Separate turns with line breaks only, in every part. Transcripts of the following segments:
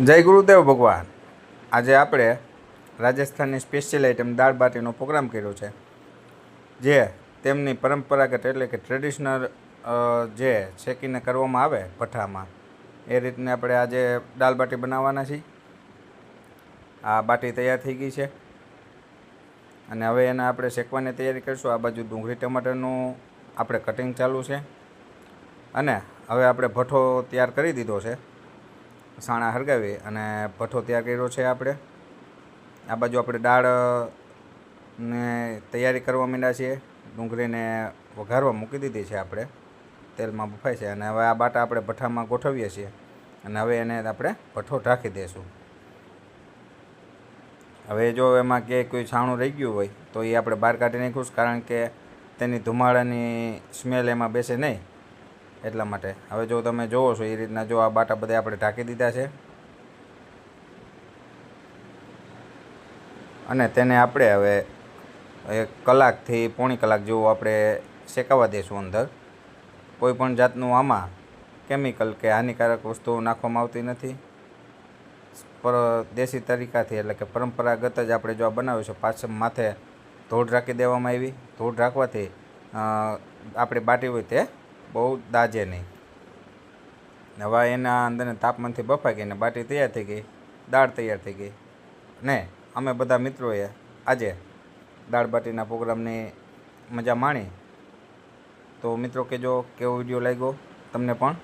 જય ગુરુદેવ ભગવાન। આજે આપણે રાજસ્થાનની સ્પેશિયલ આઇટમ દાળ બાટીનો પ્રોગ્રામ કર્યો છે, જે તેમની પરંપરાગત એટલે કે ટ્રેડિશનલ જે શેકીને કરવામાં આવે ભઠ્ઠામાં, એ રીતને આપણે આજે દાળ બાટી બનાવવાના છીએ। આ બાટી તૈયાર થઈ ગઈ છે અને હવે એને આપણે શેકવાની તૈયારી કરીશું। આ બાજુ ડુંગળી ટમાટરનું આપણે કટિંગ ચાલુ છે અને હવે આપણે ભઠ્ઠો તૈયાર કરી દીધો છે। સાણા હરગાવી અને ભઠ્ઠો તૈયાર કર્યો છે આપણે। આ બાજુ આપણે દાળને તૈયારી કરવા માંડ્યા છીએ। ડુંગળીને વઘારવા મૂકી દીધી છે આપણે, તેલમાં બફાય છે અને હવે આ બાટા આપણે ભઠ્ઠામાં ગોઠવીએ છીએ અને હવે એને આપણે ભઠ્ઠો ઢાંકી દઈશું। હવે જો એમાં કે કોઈ છાણું રહી ગયું હોય તો એ આપણે બહાર કાઢી નાખીશું, કારણ કે તેની ધુમાડાની સ્મેલ એમાં બેસે નહીં, એટલા માટે। હવે જો તમે જોવો છો એ રીતના જો આ બાટા બધા આપણે ઢાંકી દીધા છે અને તેને આપણે હવે 1 કલાકથી પોણી કલાક જેવું આપણે શેકાવા દઈશું અંદર। કોઈ પણ જાતનું આમાં કેમિકલ કે હાનિકારક વસ્તુઓ નાખવામાં આવતી નથી, પર દેશી તરીકાથી એટલે કે પરંપરાગત જ આપણે જો આ બનાવ્યું છે। પાછળ માથે ધૂળ રાખી દેવામાં આવી। ધૂળ રાખવાથી આપણી બાટી હોય તે બહુ દાજે નહીં। હવે એના અંદરના તાપમાનથી બફાઈ ગઈ ને બાટી તૈયાર થઈ ગઈ, દાળ તૈયાર થઈ ગઈ ને અમે બધા મિત્રોએ આજે દાળ બાટીના પ્રોગ્રામની મજા માણી। તો મિત્રો કહેજો કેવો વિડીયો લાગ્યો તમને પણ,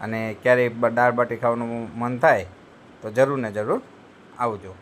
અને ક્યારેય દાળ બાટી ખાવાનું મન થાય તો જરૂર ને જરૂર આવજો।